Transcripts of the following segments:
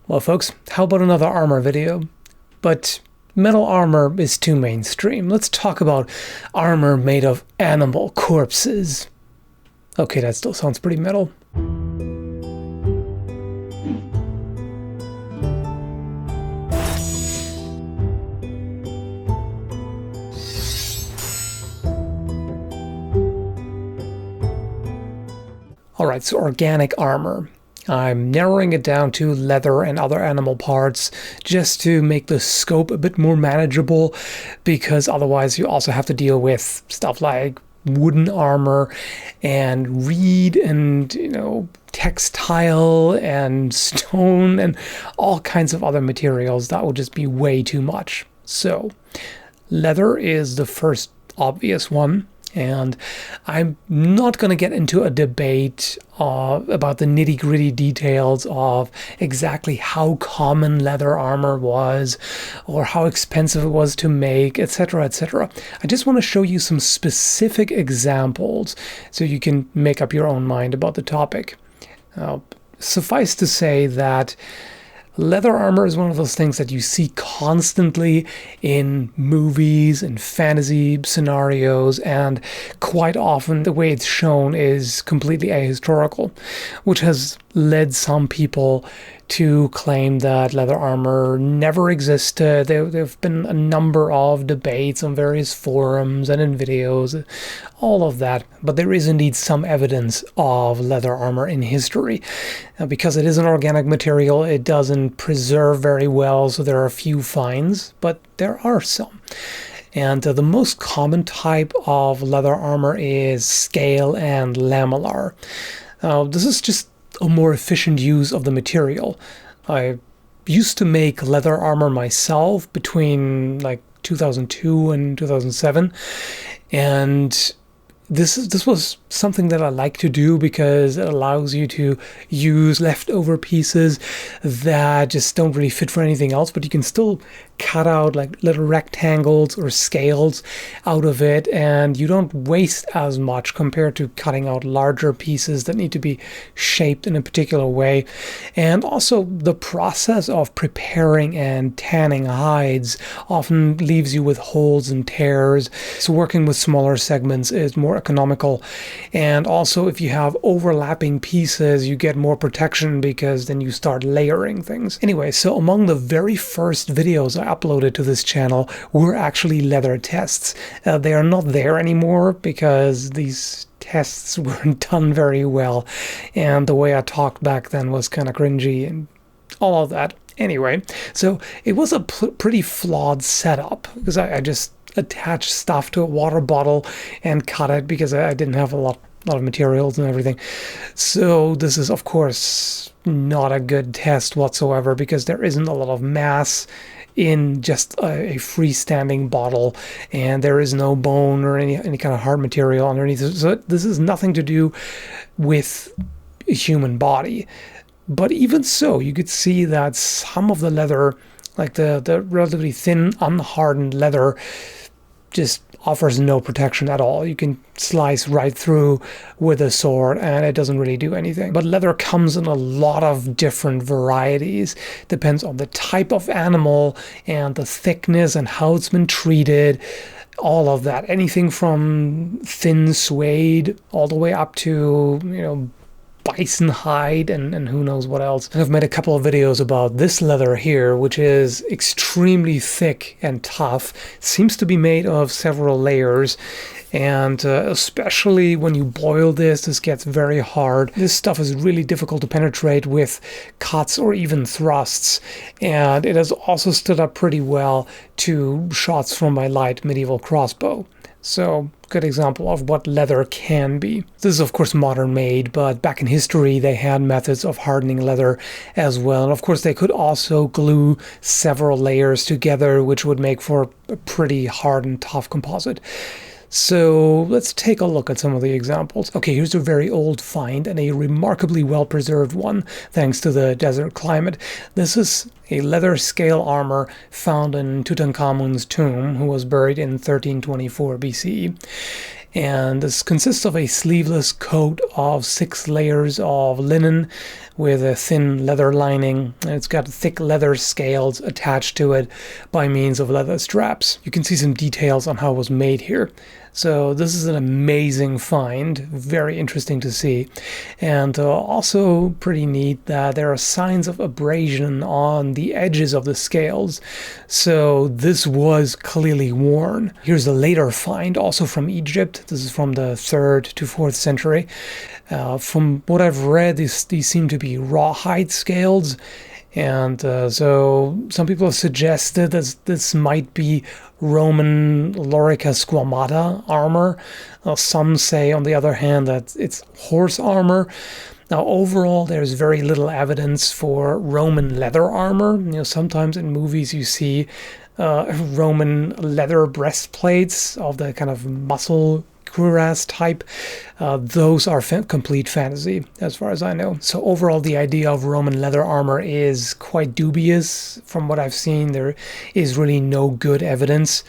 Well folks, how about another armor video? But metal armor is too mainstream. Let's talk about armor made of animal corpses. Okay, that still sounds pretty metal. Alright, so organic armor. I'm narrowing it down to leather and other animal parts just to make the scope a bit more manageable, because otherwise you also have to deal with stuff like wooden armor and reed and, textile and stone and all kinds of other materials. That would just be way too much. So leather is the first obvious one. And I'm not going to get into a debate about the nitty-gritty details of exactly how common leather armor was or how expensive it was to make, etc., etc. I just want to show you some specific examples so you can make up your own mind about the topic. Suffice to say that leather armor is one of those things that you see constantly in movies and fantasy scenarios, and quite often the way it's shown is completely ahistorical, which has led some people to claim that leather armor never existed. There have been a number of debates on various forums and in videos, all of that. But there is indeed some evidence of leather armor in history. Because it is an organic material, it doesn't preserve very well, so there are a few finds, but there are some. And the most common type of leather armor is scale and lamellar. This is just a more efficient use of the material. I used to make leather armor myself between like 2002 and 2007, and this was something that I like to do because it allows you to use leftover pieces that just don't really fit for anything else, but you can still cut out like little rectangles or scales out of it, and you don't waste as much compared to cutting out larger pieces that need to be shaped in a particular way. And also the process of preparing and tanning hides often leaves you with holes and tears, so working with smaller segments is more economical. And also if you have overlapping pieces, you get more protection because then you start layering things. Anyway, so among the very first videos I uploaded to this channel were actually leather tests. They are not there anymore because these tests weren't done very well, and the way I talked back then was kind of cringy and all of that. Anyway, so it was a pretty flawed setup because I just attached stuff to a water bottle and cut it because I didn't have a lot of materials and everything. So this is of course not a good test whatsoever because there isn't a lot of mass in just a freestanding bottle, and there is no bone or any kind of hard material underneath. So this is nothing to do with a human body. But even so, you could see that some of the leather, like the relatively thin, unhardened leather, just offers no protection at all. You can slice right through with a sword and it doesn't really do anything. But leather comes in a lot of different varieties. Depends on the type of animal and the thickness and how it's been treated. All of that. Anything from thin suede all the way up to, bison hide and who knows what else. I've made a couple of videos about this leather here, which is extremely thick and tough. It seems to be made of several layers, and especially when you boil this gets very hard. This stuff is really difficult to penetrate with cuts or even thrusts, and it has also stood up pretty well to shots from my light medieval crossbow. So, good example of what leather can be. This is of course modern made, but back in history they had methods of hardening leather as well. And of course they could also glue several layers together, which would make for a pretty hard and tough composite. So let's take a look at some of the examples. Okay, here's a very old find and a remarkably well-preserved one thanks to the desert climate. This is a leather scale armor found in Tutankhamun's tomb, who was buried in 1324 BCE. And this consists of a sleeveless coat of 6 layers of linen with a thin leather lining, and it's got thick leather scales attached to it by means of leather straps. You can see some details on how it was made here. So this is an amazing find, very interesting to see, and also pretty neat that there are signs of abrasion on the edges of the scales, so this was clearly worn. Here's a later find, also from Egypt. This is from the 3rd to 4th century. From what I've read, these seem to be rawhide scales, and so some people have suggested that this might be Roman lorica squamata armor. Some say, on the other hand, that it's horse armor. Now, overall, there's very little evidence for Roman leather armor. Sometimes in movies you see Roman leather breastplates of the kind of muscle cuirass type. Those are complete fantasy, as far as I know. So overall, the idea of Roman leather armor is quite dubious. From what I've seen, there is really no good evidence.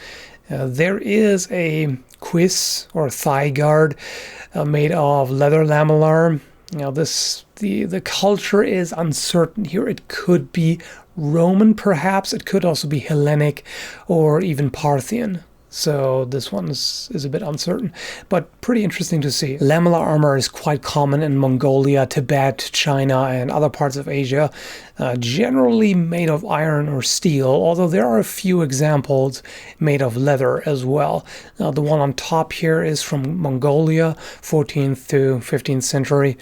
There is a cuirass or thigh guard made of leather lamellar. The culture is uncertain here. It could be Roman, perhaps. It could also be Hellenic or even Parthian. So this one is a bit uncertain, but pretty interesting to see. Lamellar armor is quite common in Mongolia, Tibet, China, and other parts of Asia, generally made of iron or steel, although there are a few examples made of leather as well. The one on top here is from Mongolia, 14th to 15th century.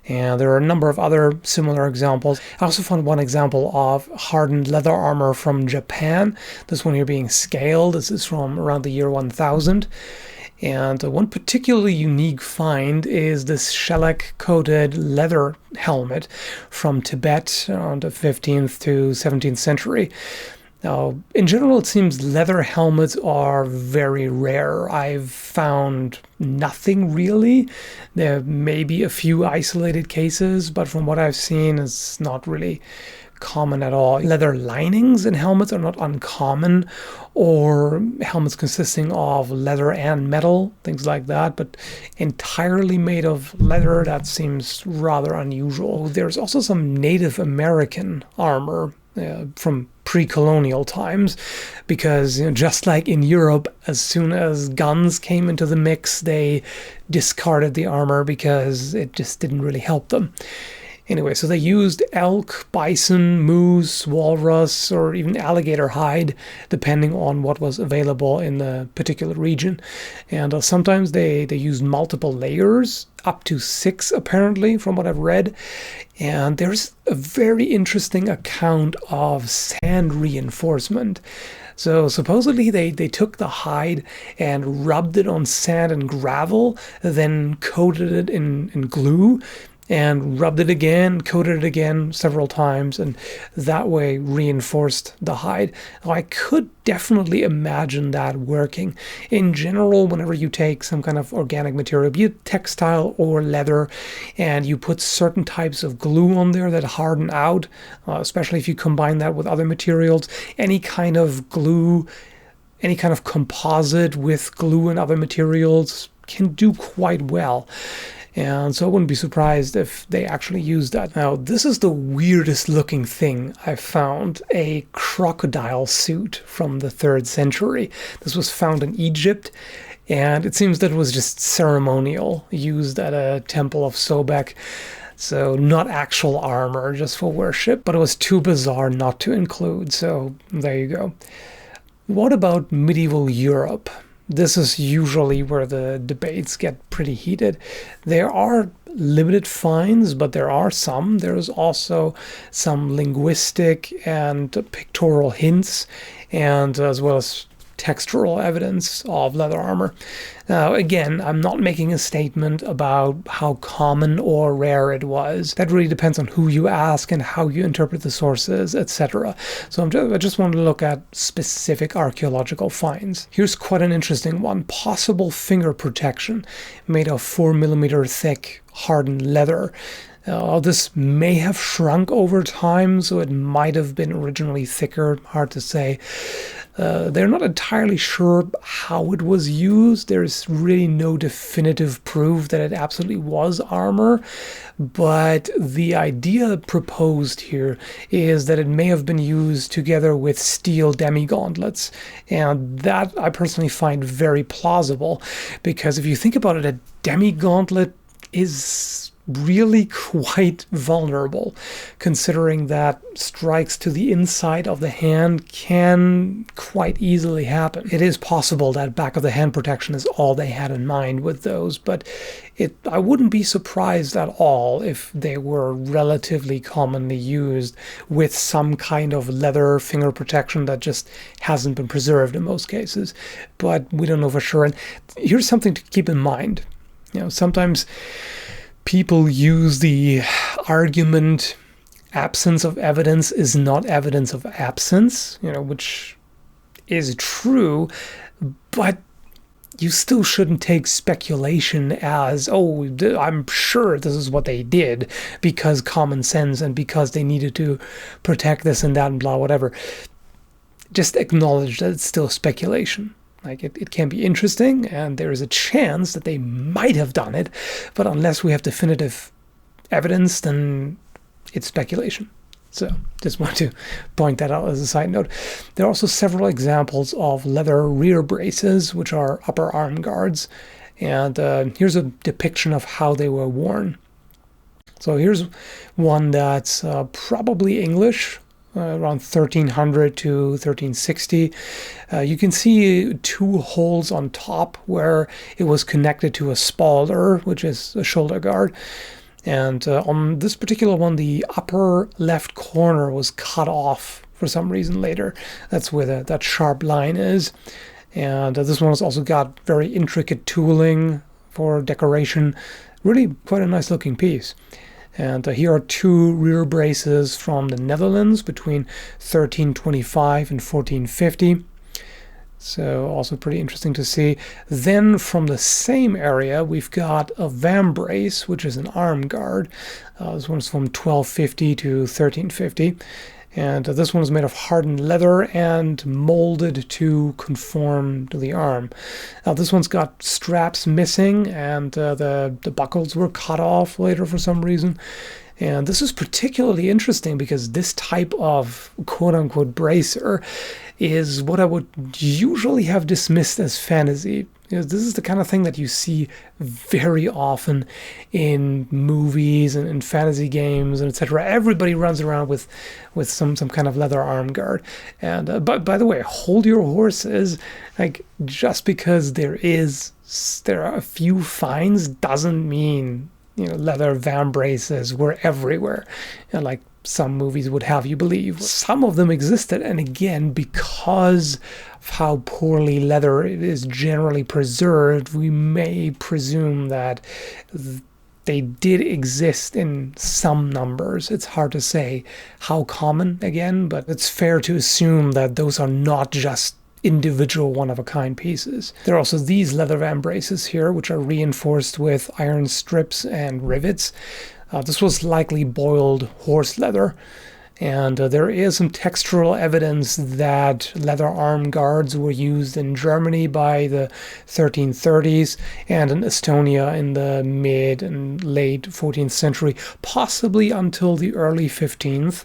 And there are a number of other similar examples. I also found one example of hardened leather armor from Japan. This one here being scaled. This is from around the year 1000. And one particularly unique find is this shellac-coated leather helmet from Tibet around the 15th to 17th century. Now, in general, it seems leather helmets are very rare. I've found nothing really. There may be a few isolated cases, but from what I've seen, it's not really common at all. Leather linings in helmets are not uncommon, or helmets consisting of leather and metal, things like that, but entirely made of leather, that seems rather unusual. There's also some Native American armor from pre-colonial times, because just like in Europe, as soon as guns came into the mix, they discarded the armor because it just didn't really help them. Anyway, so they used elk, bison, moose, walrus, or even alligator hide, depending on what was available in the particular region. And sometimes they used multiple layers, up to 6 apparently, from what I've read. And there's a very interesting account of sand reinforcement. So supposedly they took the hide and rubbed it on sand and gravel, then coated it in glue, and rubbed it again, coated it again several times, and that way reinforced the hide. Now, I could definitely imagine that working. In general, whenever you take some kind of organic material, be it textile or leather, and you put certain types of glue on there that harden out, especially if you combine that with other materials, any kind of glue, any kind of composite with glue and other materials can do quite well. And so I wouldn't be surprised if they actually used that. Now, this is the weirdest looking thing I found, a crocodile suit from the 3rd century. This was found in Egypt, and it seems that it was just ceremonial, used at a temple of Sobek. So not actual armor, just for worship, but it was too bizarre not to include, so there you go. What about medieval Europe? This is usually where the debates get pretty heated. There are limited finds, but there are some. There's also some linguistic and pictorial hints, and as well as textural evidence of leather armor. Now, again, I'm not making a statement about how common or rare it was. That really depends on who you ask and how you interpret the sources, etc. So I just want to look at specific archaeological finds. Here's quite an interesting one. Possible finger protection made of 4mm thick hardened leather. This may have shrunk over time, so it might have been originally thicker, hard to say. They're not entirely sure how it was used. There's really no definitive proof that it absolutely was armor, but the idea proposed here is that it may have been used together with steel demi-gauntlets, and that I personally find very plausible, because if you think about it, a demi-gauntlet is really quite vulnerable, considering that strikes to the inside of the hand can quite easily happen. It is possible that back of the hand protection is all they had in mind with those, but I wouldn't be surprised at all if they were relatively commonly used with some kind of leather finger protection that just hasn't been preserved in most cases, but we don't know for sure. And here's something to keep in mind. Sometimes people use the argument absence of evidence is not evidence of absence, which is true, but you still shouldn't take speculation as, oh, I'm sure this is what they did because common sense and because they needed to protect this and that and blah, whatever. Just acknowledge that it's still speculation. Like it can be interesting, and there is a chance that they might have done it, but unless we have definitive evidence, then it's speculation. So just want to point that out as a side note. There are also several examples of leather rear braces, which are upper arm guards, and here's a depiction of how they were worn. So here's one that's probably English, around 1300 to 1360. You can see two holes on top where it was connected to a spalder, which is a shoulder guard. And on this particular one, the upper left corner was cut off for some reason later. That's where that sharp line is. And this one has also got very intricate tooling for decoration. Really quite a nice looking piece. And here are two rear braces from the Netherlands between 1325 and 1450. So also pretty interesting to see. Then from the same area, we've got a vambrace, which is an arm guard. This one's from 1250 to 1350. And this one is made of hardened leather and molded to conform to the arm. Now this one's got straps missing, and the buckles were cut off later for some reason. And this is particularly interesting because this type of quote-unquote bracer is what I would usually have dismissed as fantasy. This is the kind of thing that you see very often in movies and in fantasy games and etc. Everybody runs around with some kind of leather arm guard. And but by the way, hold your horses. Like, just because there are a few finds doesn't mean leather vambraces were everywhere, like some movies would have you believe. Some of them existed, and again, because of how poorly leather is generally preserved, we may presume that they did exist in some numbers. It's hard to say how common, again, but it's fair to assume that those are not just individual one-of-a-kind pieces. There are also these leather vambraces here, which are reinforced with iron strips and rivets. This was likely boiled horse leather, and there is some textural evidence that leather arm guards were used in Germany by the 1330s and in Estonia in the mid and late 14th century, possibly until the early 15th.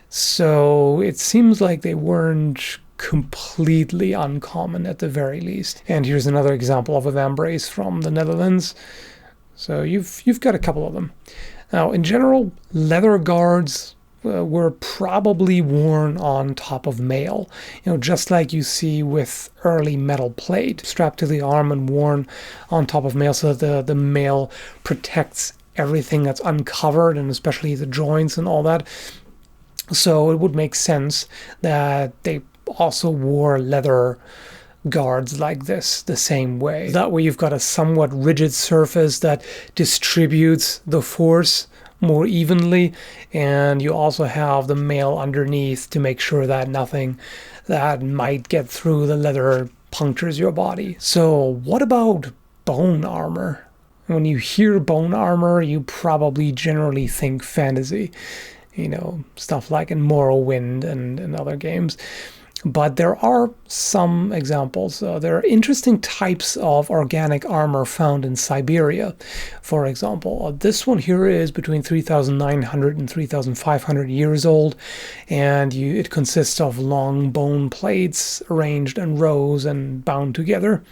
So it seems like they weren't completely uncommon at the very least. And here's another example of a vambrace from the Netherlands. So you've got a couple of them. Now, in general, leather guards were probably worn on top of mail, just like you see with early metal plate, strapped to the arm and worn on top of mail so that the mail protects everything that's uncovered, and especially the joints and all that. So it would make sense that they also wore leather guards like this the same way. That way you've got a somewhat rigid surface that distributes the force more evenly, and you also have the mail underneath to make sure that nothing that might get through the leather punctures your body. So what about bone armor? When you hear bone armor, you probably generally think fantasy, stuff like in Morrowind and other games. But there are some examples. There are interesting types of organic armor found in Siberia, for example. This one here is between 3,900 and 3,500 years old, and it consists of long bone plates arranged in rows and bound together.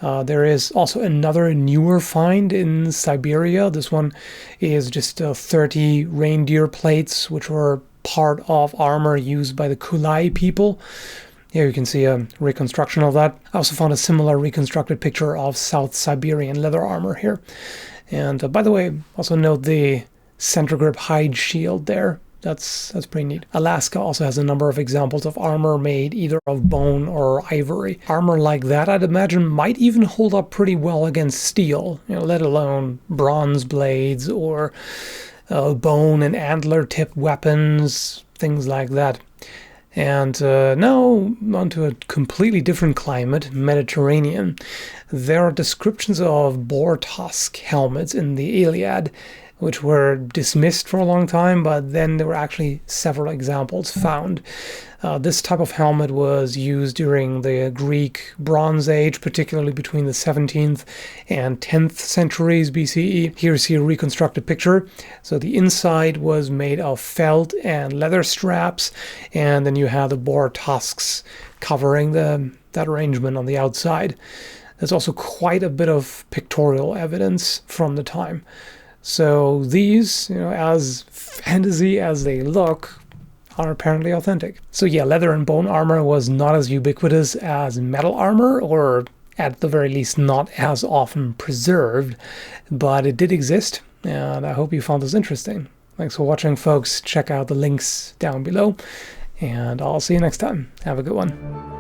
There is also another newer find in Siberia. This one is just 30 reindeer plates, which were part of armor used by the Kulai people. Here you can see a reconstruction of that. I also found a similar reconstructed picture of South Siberian leather armor here. And by the way, also note the center grip hide shield there. That's pretty neat. Alaska also has a number of examples of armor made either of bone or ivory. Armor like that, I'd imagine, might even hold up pretty well against steel, let alone bronze blades or bone and antler tip weapons, things like that. And now onto a completely different climate, Mediterranean. There are descriptions of boar tusk helmets in the Iliad, which were dismissed for a long time, but then there were actually several examples found. This type of helmet was used during the Greek Bronze Age, particularly between the 17th and 10th centuries BCE. Here's a reconstructed picture. So the inside was made of felt and leather straps, and then you have the boar tusks covering that arrangement on the outside. There's also quite a bit of pictorial evidence from the time. So these, as fantasy as they look, are apparently authentic. So yeah, leather and bone armor was not as ubiquitous as metal armor, or at the very least not as often preserved, but it did exist, and I hope you found this interesting. Thanks for watching, folks. Check out the links down below, and I'll see you next time. Have a good one.